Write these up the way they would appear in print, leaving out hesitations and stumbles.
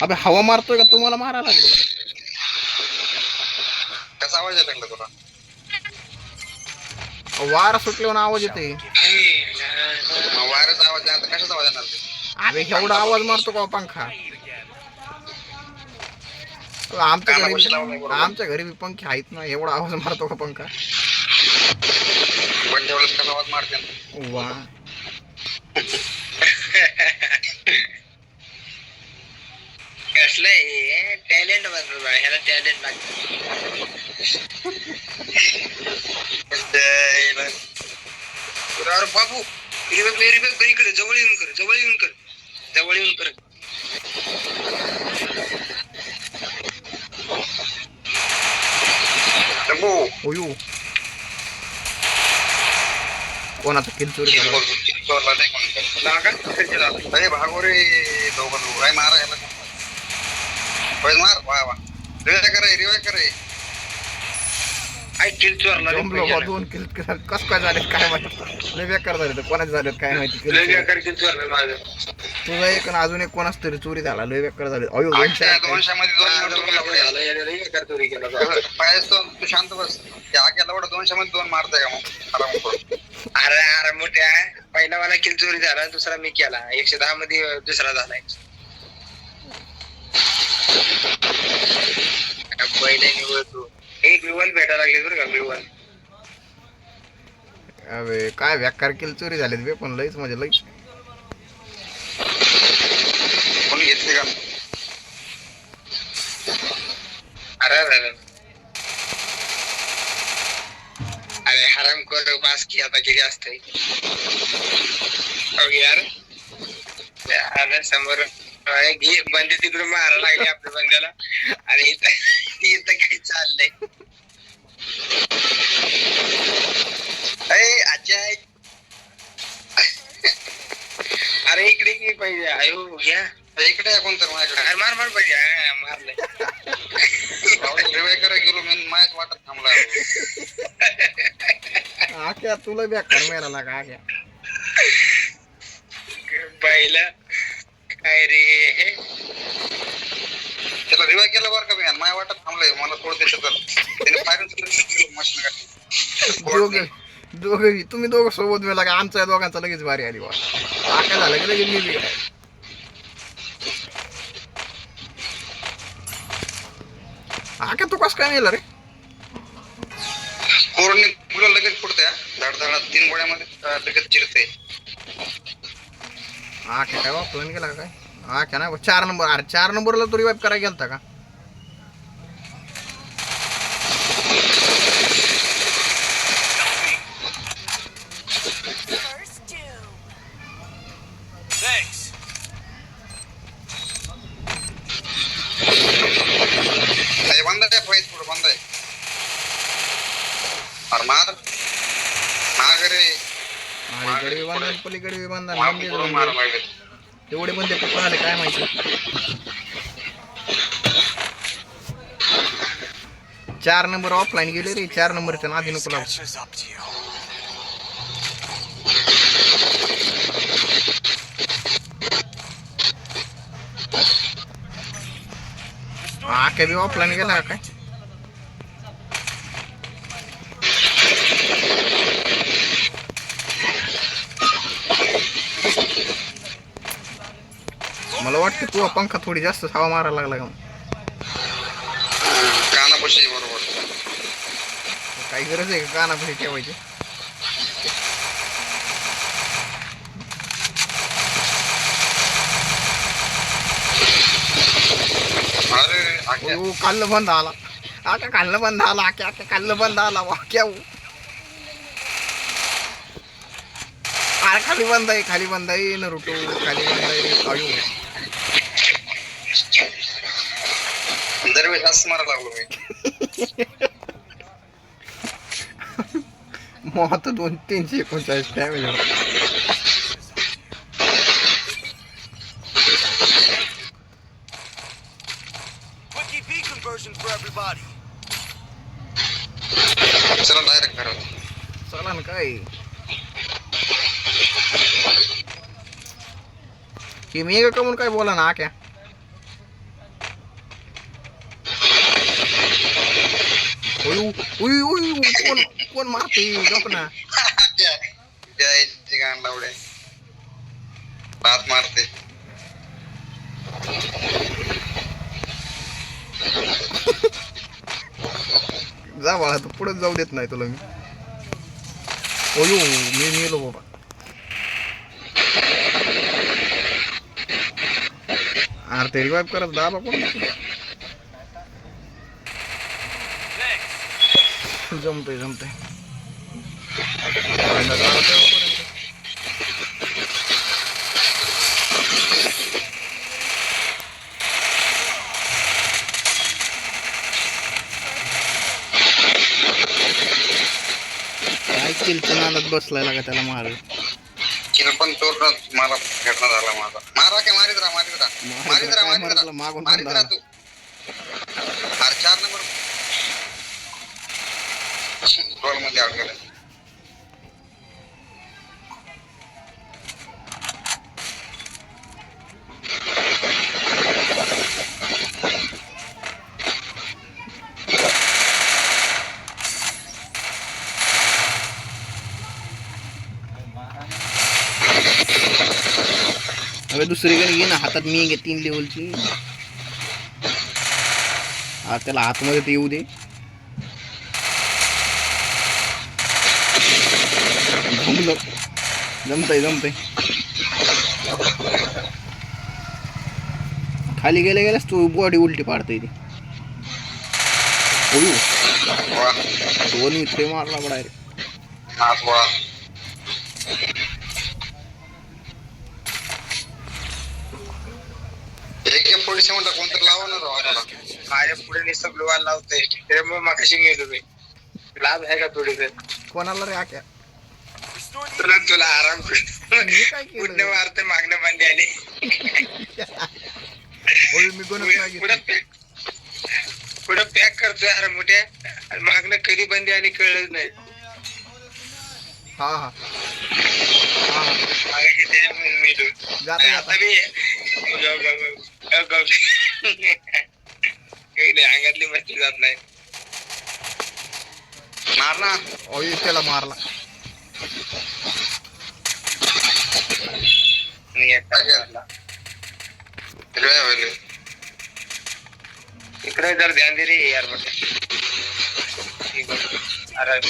अबे हवा मारतोय का तुम्हाला मारायला लागलो? कसा आवाज येतो तुला? वारा सुटल्यावर आवाज येते. वाऱ्याचा आवाज आता कशाचा आवाज येणार ते? अबे एवढा आवाज मारतो का पंखा? काना बशी लावलाय बरोबर. आमच्या घरी बी पंखे आहेत ना, एवढा आवाज मारतो का पंखा? पण तेवढंच कसा आवाज मारते ना. वा कसलंय टॅलेंट बघ ह्याला टॅलेंट लागतं. अरे बाबू रिबेक इकडे जवळ येऊन कर जवळ येऊन कर जवळ येऊन कर. ओयो कोणाचा किल चोरी झाला? अरे भागो रे दोघं काय मारा याला मार वा वा रिवाय करे आई किल चोरला जमलो बा, 2 किल कस काय झाले काय माहिती. लय बेकार झाले तर कोणाचे झालेत काय माहिती. लय बेकार किल चोरला माझं. तुझा एक आणि अजून एक कोणाच तरी चोरी झाला. लय बेकार झाले. अयो 200 मध्ये 2 बेकार चोरी केला. तू शांत बस. त्या आग्याला एवढा 200 मध्ये 2 मारताय का मग? अरे अरे मोठ्या पहिला मला किल चोरी झाला, दुसरा मी केला. 110 मध्ये दुसरा झालाय. पहिले निवडतो एक विवल भेटायला लागले बरं का विवल. अबे काय बेकार किल चोरी झालेत बे, पण लईच म्हणजे लईच. कोणी घेतले का? अरे अरे अरे हराम कर बास की आता किती असतंय यार. अरे समोर बंदे तिकडून मारायला लागले आपल्या बंद्याला आणि इथं काही चाललंय. अजय अरे इकडे की पाहिजे आयो घ्या इकडे कोण तर माझ्याकडे. अरे मार मार पाहिजे मारलंय. रिवाय करायला गेलो मी माहीत वाटत थांबला. आख्या तुला बेकार मेला का आख्या पहिलं काय रे हे त्याला रिवाय केलं बरं का मी माय वाटत थांबलंय. मला थोडं देशात त्याने फायरिंग मशीन काढली. दोघे तुम्ही दोघं सोबत मेला का? आमच्या दोघांचा लगेच भारी आली बा. आख्या झालं की लगेच मी बी आख्या तू कस काय मेला रे? कोरोना मुलं लगेच पुढत्या धडधडा 3 गोळ्यामध्ये लगेच चिरते. आख्या काय वापरून गेला का काय? आख्या नाही 4 नंबर. अरे 4 नंबरला तो रिवाइव करायला गेलता का? बंद आहे फाईट पुढे बंद आहे. अरे मार रे अलीकडे बांधून पलीकडे बांधा मार एवढे बंदे कुठून आले काय माहिती. 4 नंबर ऑफलाईन गेले रे. 4 नंबरच्या नादी नको लागू. आख्या बी ऑफलाईन गेला काय? मला वाटतं तू पंखा थोडी जास्त हवा मारायला लागला का? कानापाशी बरोबर. काही गरज आहे का कानापाशी ठेवायची? काल बंद आला. आका काल बंद आला. आख्या काल बंद आला वाक्या. अरे खाली बंद आहे नरुटो खाली बंद आहे. आयु दरवेळेस असं मारा लागलो मी. मग आता 339 डॅमेज होता. चला डायरेक्ट घरात चला ना काय की मी का म्हणून काय बोला ना क्या उयू उयू उयू कोण कोण मारते गप ना. द्यायची गाण लावडे भात मारते. जा बाळा तू पुढे जाऊ देत नाही तुला मी. ओयो मी मेलो बाबा. अरे ते रिवाइव करत दाबा कोण. जमतंय जमतंय. काय किलच्या नादात बसलाय लागा त्याला मार. किल पण चोर मला भेटणं झाला माझा. मारा काय मारीत राहा मारीत राहा मारीत राहा मारीत राहा मागून मारीत राहा तू. अरे 4 नंबर गोल मध्ये आउट गेला. अबे दुसरीकडे घे ना हातात मी घे 3 लेवलची. त्याला आतमध्ये ते येऊ दे. जमतंय जमतंय. खाली गेल्या गेल्यास तू बॉडी उलटी पाडतय ती. दोन इथे मारला पडाय रे. पोलिस म्हणलं कोणतरी लावणार माझ्या पुढे नुसतं ग्लोवाल लावतंय. ते मग मागाशी गेलो मी. लाभ आहे का थोडी तर कोणाला रे आक्या. तुला आराम कुठने मारते मागणं बंदी आली. पुढं पॅक करतोय अरे मोठ्या आणि मागणं कधी बंदी आली कळलंच नाही. हा हा मागाशी त्याच्यामुळे मेलो. आता मी काही नाही अंगातली मस्ती जात नाही. मार ना. ओय त्याला मारला. इकडे जर ध्यान दे रे यार मोठे. अरे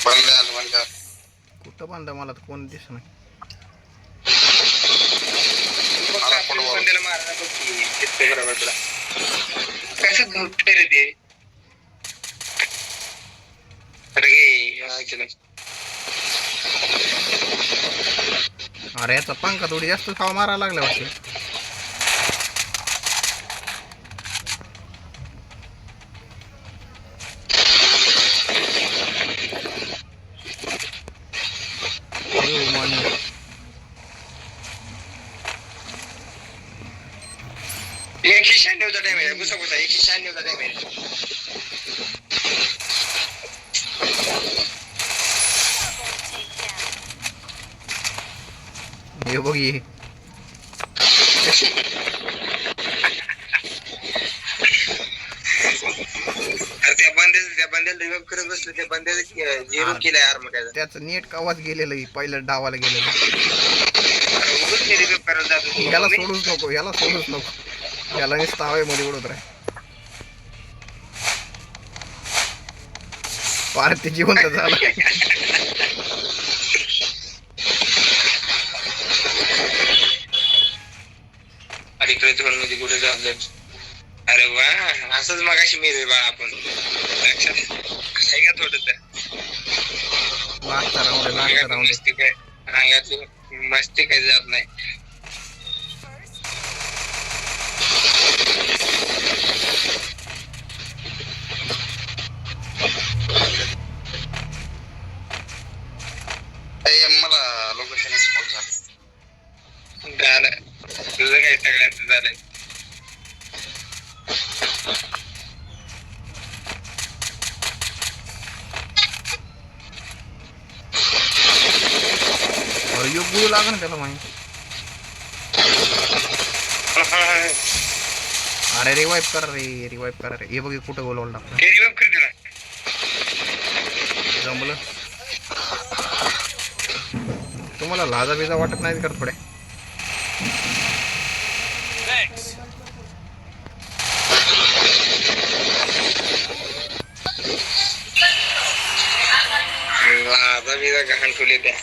बंद झालं बंद झालं. कुठं बांध मला तर कोण दिसत नाही. कसं धुते रे ते. अरे याचा पंखा थोडी जास्त खावा मारायला लागला वाटते. एकशे 96चा टाइम आहे. घुसा घुसा 196चा टाइम आहे. हे बघ ये. अरे त्या बंद्याला रिवाइव करत बसलो. त्या बंद्याला 0 केलं यार मोठ्या. त्याचं नेट कवाच गेलेलं पहिल्या डावाला गेलेलं. रिवाइव करायला जातो. याला सोडूच नको याला सोडूच नको. याला नुसतं हवेमध्ये उडत राह. पार ते जिवंत झालं. इकडे थोडं मध्ये कुठे जाऊ. अरे वा असंच मगाशी मी रे बा आपण लक्षात आहे का थोडं तर. मस्ती काय अंगातली मस्ती काही जात नाही. मला लोकेशन एक्सपोर्ट झालं. तुझं काय सगळ्यांचं झालंय. योग गुरु लागा ना त्याला माहिती. अरे रिवाईव्ह करा रे. हे बघ कुठं बोलवलं टाकलं. रिवाइव कर दिला. जमलं. तुम्हाला लाजा बिजा वाटत नाहीत का थोड्या? लाजा बिजा घाण तुले त्या